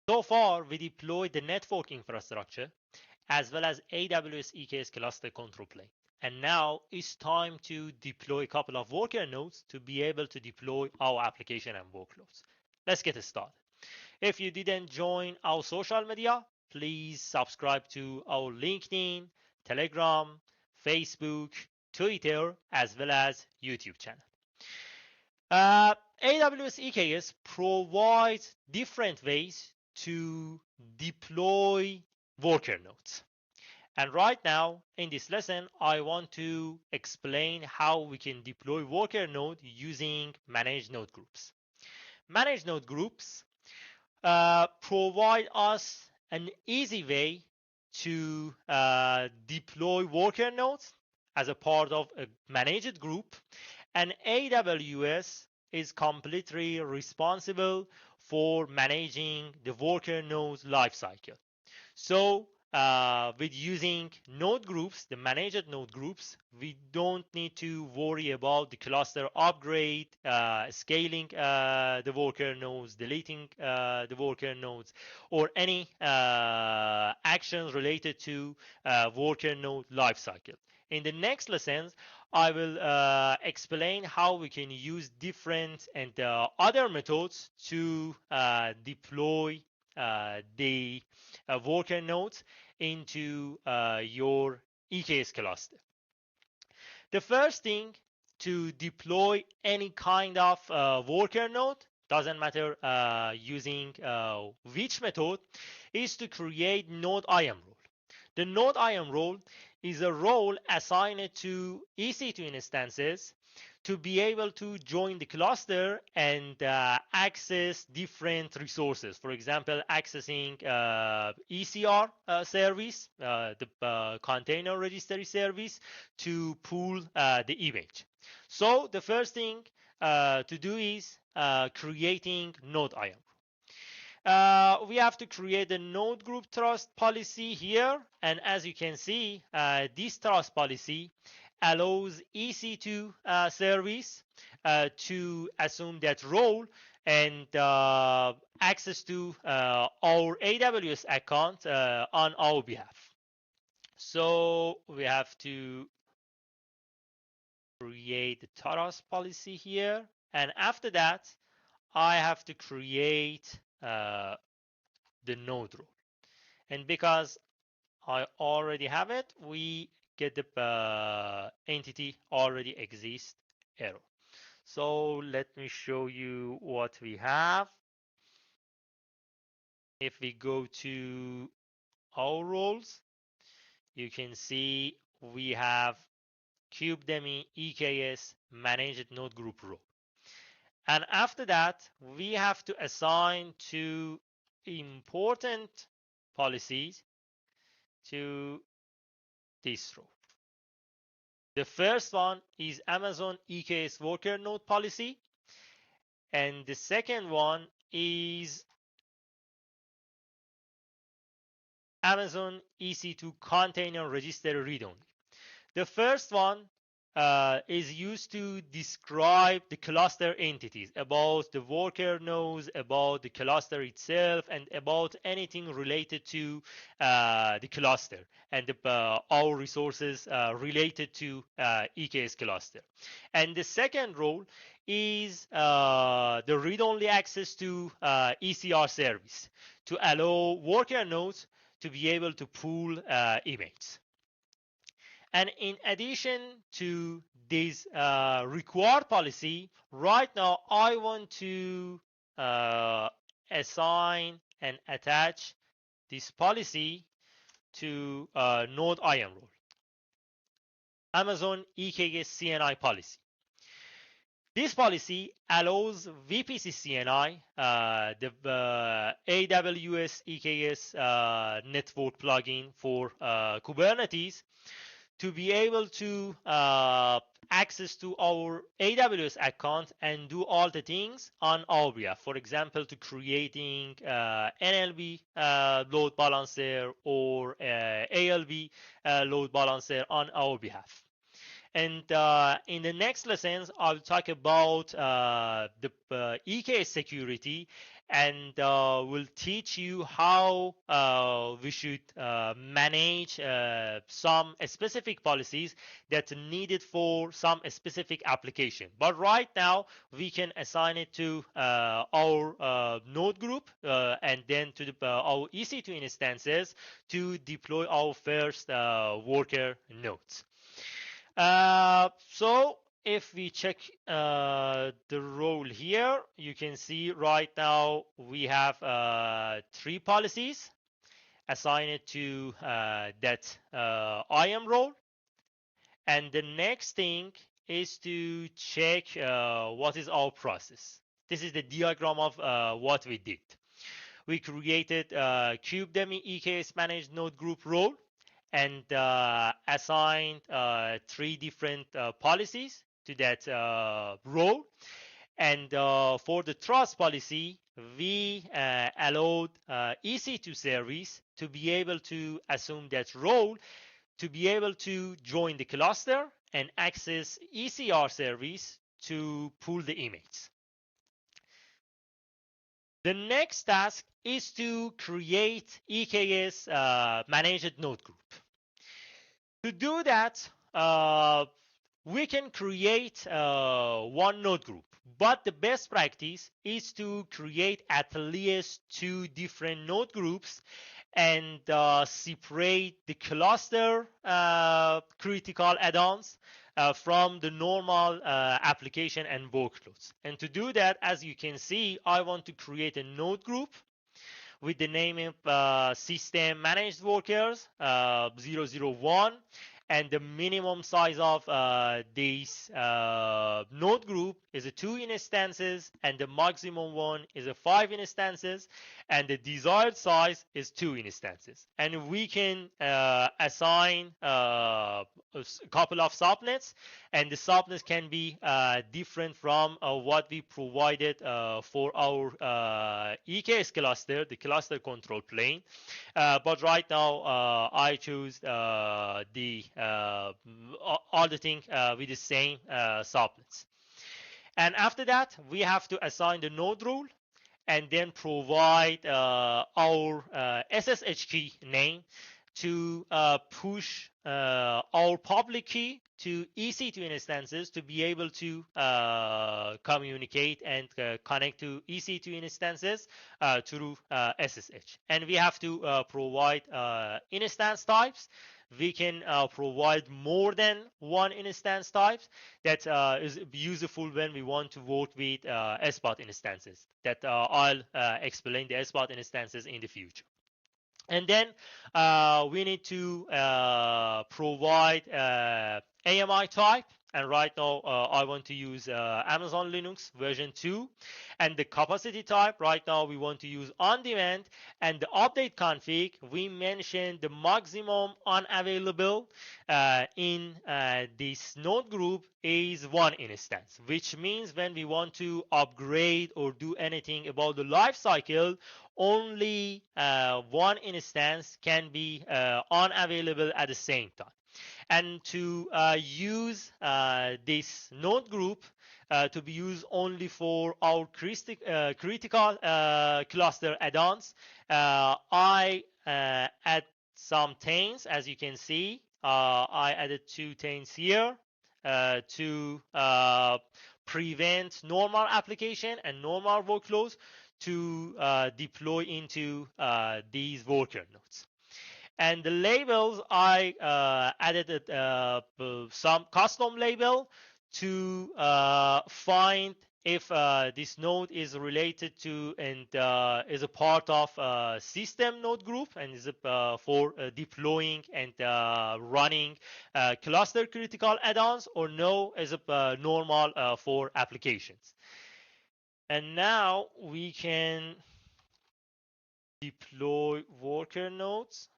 So far, we deployed the network infrastructure as well as AWS EKS cluster control plane. And now it's time to deploy a couple of worker nodes to be able to deploy our application and workloads. Let's get started. If you didn't join our social media, please subscribe to our LinkedIn, Telegram, Facebook, Twitter, as well as YouTube channel. AWS EKS provides different ways to deploy worker nodes. And right now, in this lesson, I want to explain how we can deploy worker node using Managed Nodegroups. Managed Nodegroups provide us an easy way to deploy worker nodes as a part of a managed group, and AWS is completely responsible for managing the worker nodes lifecycle. So with using node groups, the managed node groups, we don't need to worry about the cluster upgrade, scaling the worker nodes, deleting the worker nodes, or any actions related to worker node lifecycle. In the next lessons, I will explain how we can use different and other methods to deploy the worker nodes into your EKS cluster. The first thing to deploy any kind of worker node, doesn't matter using which method, is to create node IAM role. The node IAM role is a role assigned to EC2 instances to be able to join the cluster and access different resources. For example, accessing ECR service, the container registry service, to pull the image. So the first thing to do is creating node IAM. We have to create a node group trust policy here, and as you can see, this trust policy allows EC2 service to assume that role and access to our AWS account on our behalf. So we have to create the trust policy here, and after that, I have to create the node role. And because I already have it, we get the entity already exists error. So let me show you what we have. If we go to our roles, you can see we have kubedemi EKS Managed Nodegroup role. And after that, we have to assign two important policies to this row. The first one is Amazon EKS worker node policy, and the second one is Amazon EC2 container register read-only. The first one is used to describe the cluster entities, about the worker nodes, about the cluster itself, and about anything related to the cluster and our resources related to EKS cluster. And the second role is the read-only access to ECR service to allow worker nodes to be able to pull images. And in addition to this required policy, right now I want to assign and attach this policy to node IAM role. Amazon EKS CNI policy. This policy allows VPC CNI, the AWS EKS network plugin for Kubernetes, to be able to access to our AWS account and do all the things on our behalf. For example, to creating NLB load balancer or ALB load balancer on our behalf. And in the next lessons, I'll talk about the EKS security, and we'll teach you how we should manage some specific policies that's needed for some specific application. But right now, we can assign it to our node group and then to our EC2 instances to deploy our first worker nodes. So if we check the role here, you can see right now we have 3 policies. Assign it to that IAM role. And the next thing is to check what is our process. This is the diagram of what we did. We created kubedemi EKS Managed Nodegroup role and assigned 3 different policies to that role. And for the trust policy, we allowed EC2 service to be able to assume that role to be able to join the cluster and access ECR service to pull the image. The next task is to create EKS Managed Nodegroup. To do that, we can create one node group, but the best practice is to create at least 2 different node groups and separate the cluster critical add-ons from the normal application and workloads. And to do that, as you can see, I want to create a node group with the name of system managed workers 001, and the minimum size of this node group is a 2 instances, and the maximum one is a 5 instances, and the desired size is 2 instances. And we can assign a couple of subnets, and the subnets can be different from what we provided for our EKS cluster, the cluster control plane. But right now, I choose all the things with the same subnets. And after that, we have to assign the node rule and then provide our SSH key name to push our public key to EC2 instances to be able to communicate and connect to EC2 instances through SSH. And we have to provide instance types. We can provide more than 1 instance types. That is useful when we want to work with SPOT instances. That I'll explain the SPOT instances in the future. And then we need to provide AMI type. And right now, I want to use Amazon Linux version 2. And the capacity type, right now, we want to use on-demand. And the update config, we mentioned the maximum unavailable in this node group is 1 instance, which means when we want to upgrade or do anything about the life cycle, only 1 instance can be unavailable at the same time. And to use this node group to be used only for our critical cluster add-ons, I add some tains. As you can see, I added 2 tains here to prevent normal application and normal workloads to deploy into these worker nodes. And the labels, I added some custom label to find if this node is related to and is a part of system node group and is for deploying and running cluster critical add-ons, or no, is normal for applications. And now we can deploy worker nodes.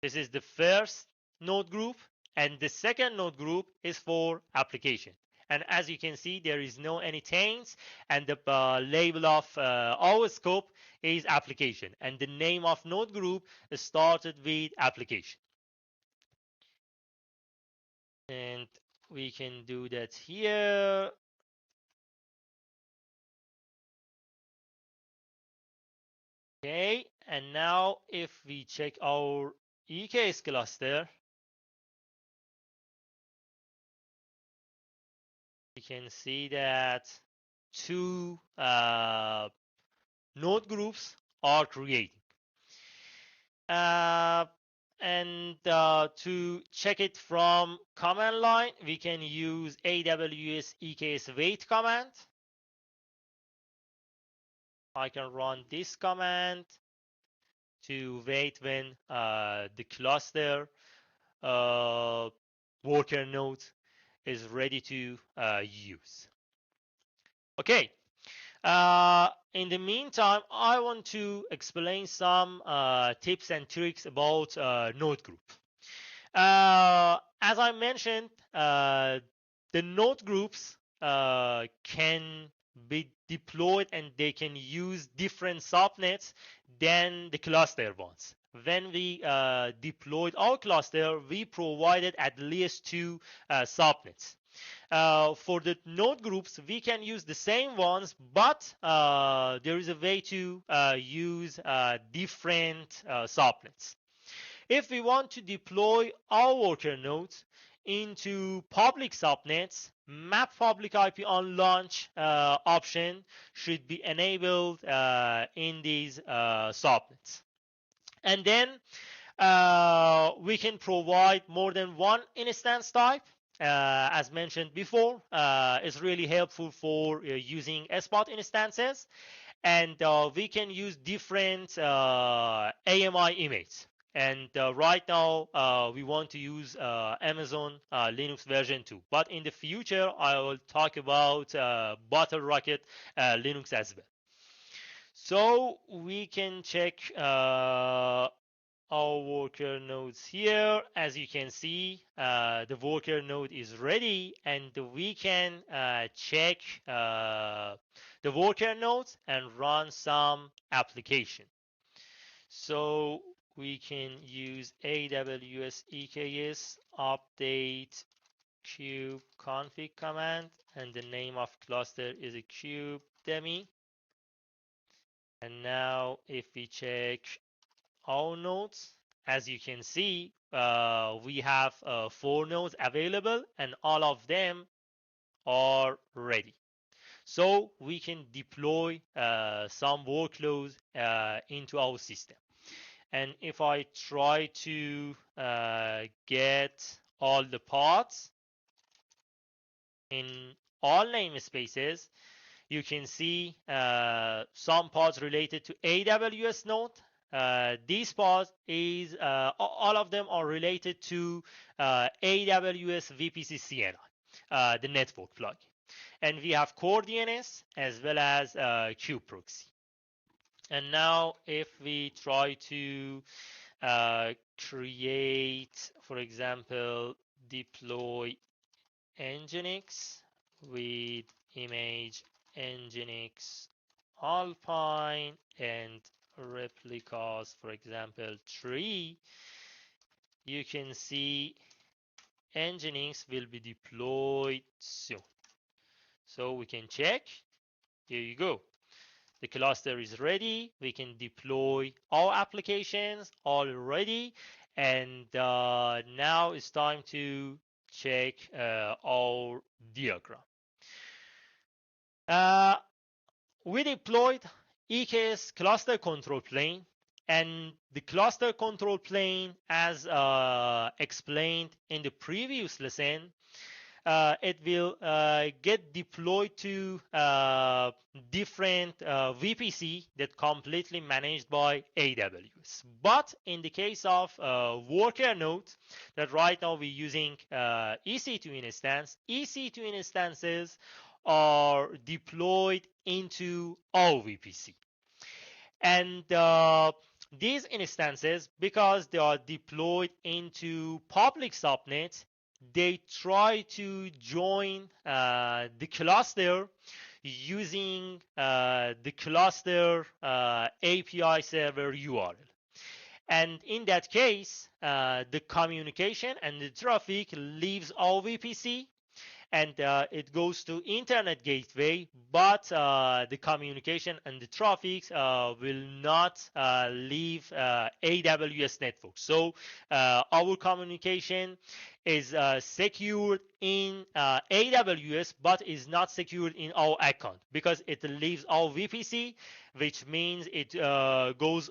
This is the first node group, and the second node group is for application. And as you can see, there is no any tains, and the label of our scope is application, and the name of node group started with application. And we can do that here. Okay, and now if we check our EKS cluster, we can see that two node groups are created. And to check it from command line, we can use AWS EKS wait command. I can run this command to wait when the cluster worker node is ready to use. Okay. In the meantime, I want to explain some tips and tricks about node group. As I mentioned, the node groups can be deployed and they can use different subnets than the cluster ones. When we deployed our cluster, we provided at least two subnets. For the node groups, we can use the same ones, but there is a way to use different subnets. If we want to deploy our worker nodes into public subnets, map public IP on launch option should be enabled in these subnets. And then we can provide more than one instance type. As mentioned before, it's really helpful for using spot instances. And we can use different AMI images. And right now, we want to use Amazon Linux version 2. But in the future, I will talk about Bottle Rocket Linux as well. So we can check our worker nodes here. As you can see, the worker node is ready, and we can check the worker nodes and run some application. So we can use AWS EKS update kube config command, and the name of cluster is a kube demi. And now if we check our nodes, as you can see, we have 4 nodes available and all of them are ready. So we can deploy some workloads into our system. And if I try to get all the pods in all namespaces, you can see some pods related to AWS node. These pods is all of them are related to AWS VPC CNI, the network plugin. And we have core DNS as well as kube proxy. And now if we try to create, for example, deploy Nginx with image Nginx Alpine and replicas, for example, 3, you can see Nginx will be deployed soon. So we can check. Here you go. The cluster is ready. We can deploy our applications already. And now it's time to check our diagram. We deployed EKS cluster control plane, and the cluster control plane, as explained in the previous lesson, it will get deployed to different VPC that completely managed by AWS. But in the case of worker node, that right now we're using EC2 instance, EC2 instances are deployed into our VPC. And these instances, because they are deployed into public subnets, they try to join the cluster using the cluster API server URL. And in that case, the communication and the traffic leaves our VPC and it goes to internet gateway, but the communication and the traffic will not leave AWS network. So our communication is secured in AWS, but is not secured in our account because it leaves our VPC, which means it goes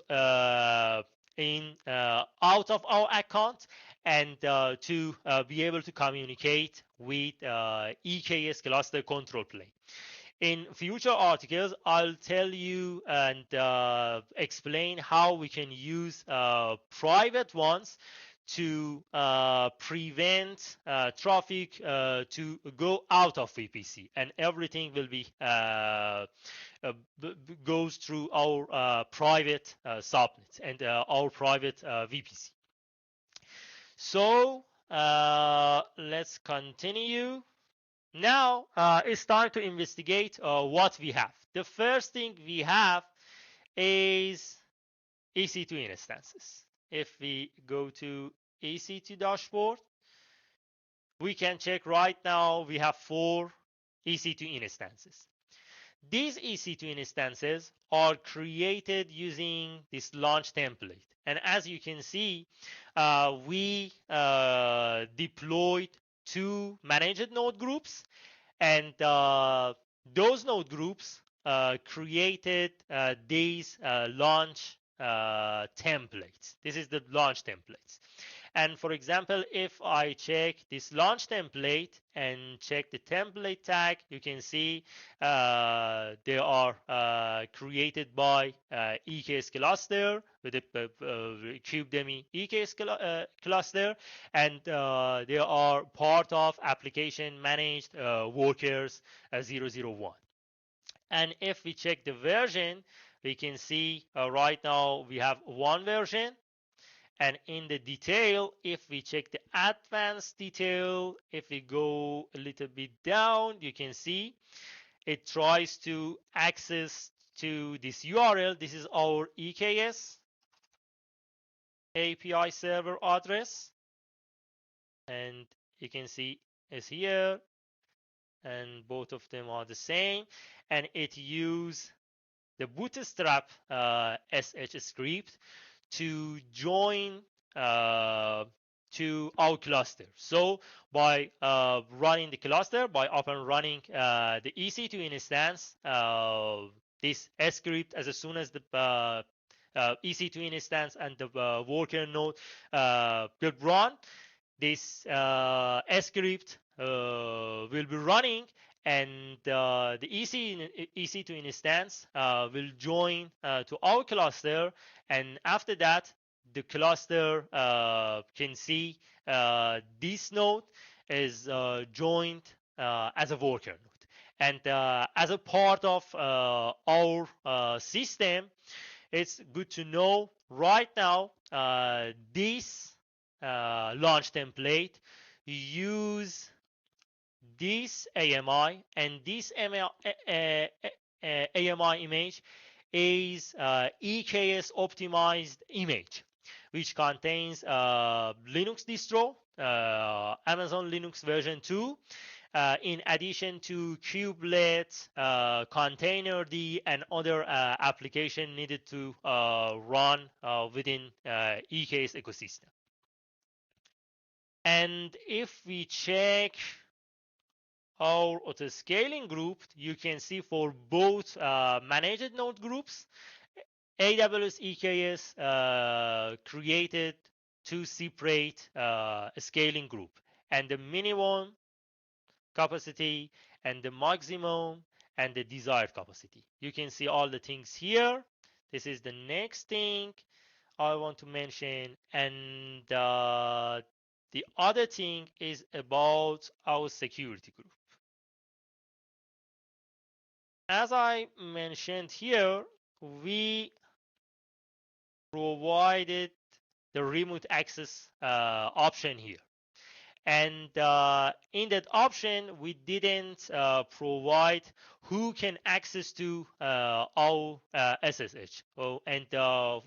in out of our account and to be able to communicate with EKS cluster control plane. In future articles, I'll tell you and explain how we can use private ones to prevent traffic to go out of VPC, and everything will be goes through our private subnets and our private VPC. So let's continue. Now it's time to investigate what we have. The first thing we have is EC2 instances. If we go to EC2 dashboard, we can check right now we have 4 EC2 instances. These EC2 instances are created using this launch template. And as you can see, we deployed 2 managed node groups, and those node groups created these launch templates. This is the launch templates. And for example, if I check this launch template and check the template tag, you can see they are created by EKS cluster with the kubedemi EKS cluster, and they are part of application managed workers 001. And if we check the version, we can see right now we have 1 version. And in the detail, if we check the advanced detail, if we go a little bit down, you can see it tries to access to this URL. This is our EKS API server address. And you can see it's here. And both of them are the same. And it uses the bootstrap SH script to join to our cluster. So by running the cluster, by up and running the EC2 instance, this script, as soon as the EC2 instance and the worker node will run, this script will be running, and the EC2 instance will join to our cluster, and after that the cluster can see this node is joined as a worker node. And as a part of our system, it's good to know right now this launch template use this AMI, and this AMI image is EKS optimized image, which contains Linux distro, Amazon Linux version 2, in addition to kubelet, containerd, and other application needed to run within EKS ecosystem. And if we check our auto-scaling group, you can see for both managed node groups, AWS EKS created 2 separate scaling group, and the minimum capacity and the maximum and the desired capacity. You can see all the things here. This is the next thing I want to mention, and the other thing is about our security group. As I mentioned here, we provided the remote access option here. And in that option, we didn't provide who can access to our SSH. Oh, and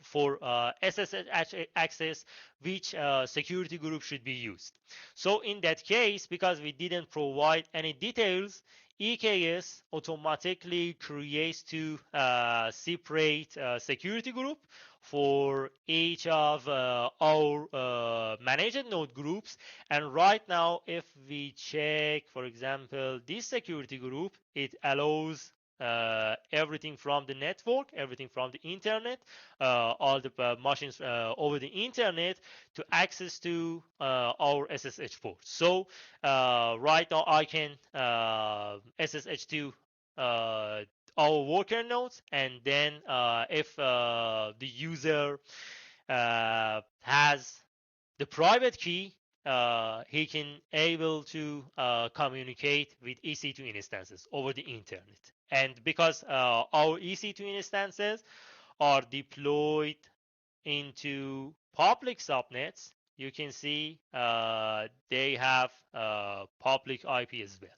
for SSH access, which security group should be used. So in that case, because we didn't provide any details, EKS automatically creates two separate security group for each of our managed node groups. And right now, if we check, for example, this security group, it allows everything from the network, everything from the internet, all the machines over the internet to access to our SSH port. So right now I can SSH to our worker nodes, and then if the user has the private key, he can able to communicate with EC2 instances over the internet. And because our EC2 instances are deployed into public subnets, you can see they have public IP as well.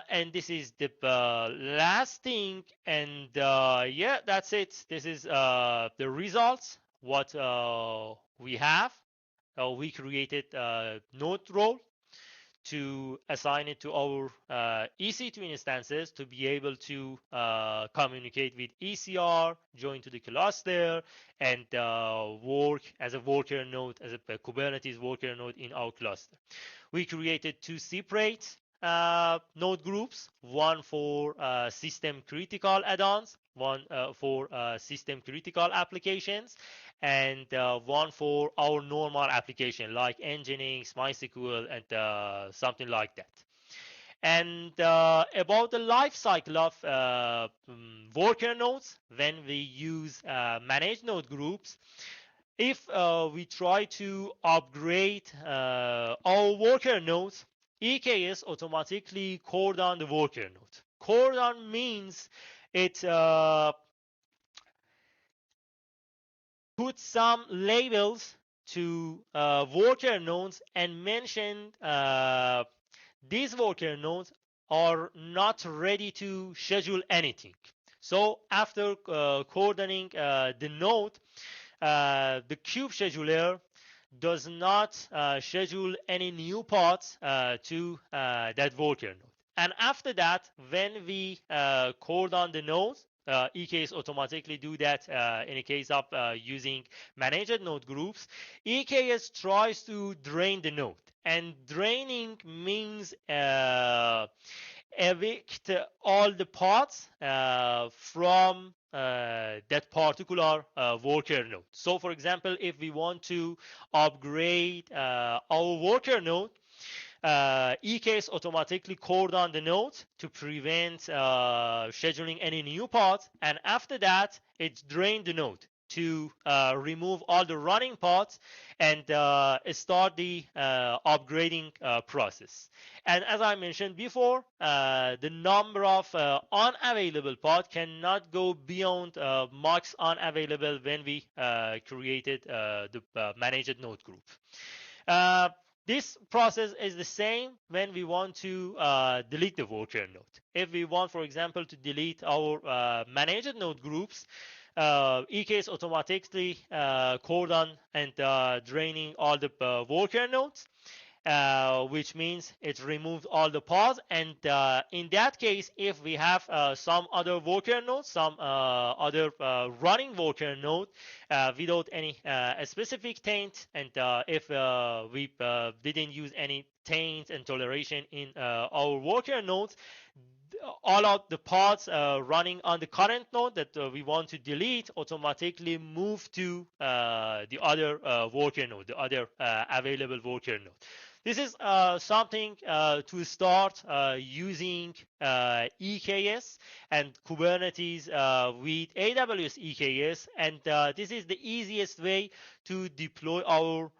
And this is the last thing, and yeah, that's it. This is the results, what we have. We created a node role to assign it to our EC2 instances to be able to communicate with ECR, join to the cluster, and work as a worker node, as a Kubernetes worker node in our cluster. We created two separate node groups, one for system critical add-ons, one for system critical applications, and one for our normal application like Nginx, MySQL, and something like that. And about the life cycle of worker nodes, when we use managed node groups, if we try to upgrade our worker nodes, EKS automatically cordon the worker node. Cordon means it put some labels to worker nodes and mention these worker nodes are not ready to schedule anything. So after cordoning the node, the kube scheduler does not schedule any new pods to that worker node. And after that, when we cordon the nodes, EKS automatically do that in a case of using managed node groups. EKS tries to drain the node, and draining means evict all the pods from that particular worker node. So for example, if we want to upgrade our worker node, EKS automatically cordon the node to prevent scheduling any new pods, and after that it drained the node to remove all the running pods and start the upgrading process. And as I mentioned before, the number of unavailable pods cannot go beyond max unavailable when we created the managed node group. This process is the same when we want to delete the worker node. If we want, for example, to delete our managed node groups, EKS automatically cordon and draining all the worker nodes, which means it removed all the pods. And in that case, if we have some other worker node, some other running worker node without any specific taint, and if we didn't use any taint and toleration in our worker nodes, all of the pods running on the current node that we want to delete automatically move to the other worker node, the other available worker node. This is something to start using EKS and Kubernetes with AWS EKS, and this is the easiest way to deploy our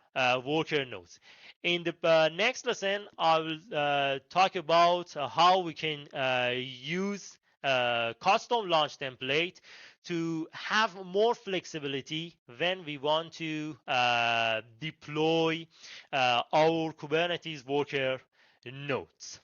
worker nodes. In the next lesson, I will talk about how we can use custom launch template to have more flexibility when we want to deploy our Kubernetes worker nodes.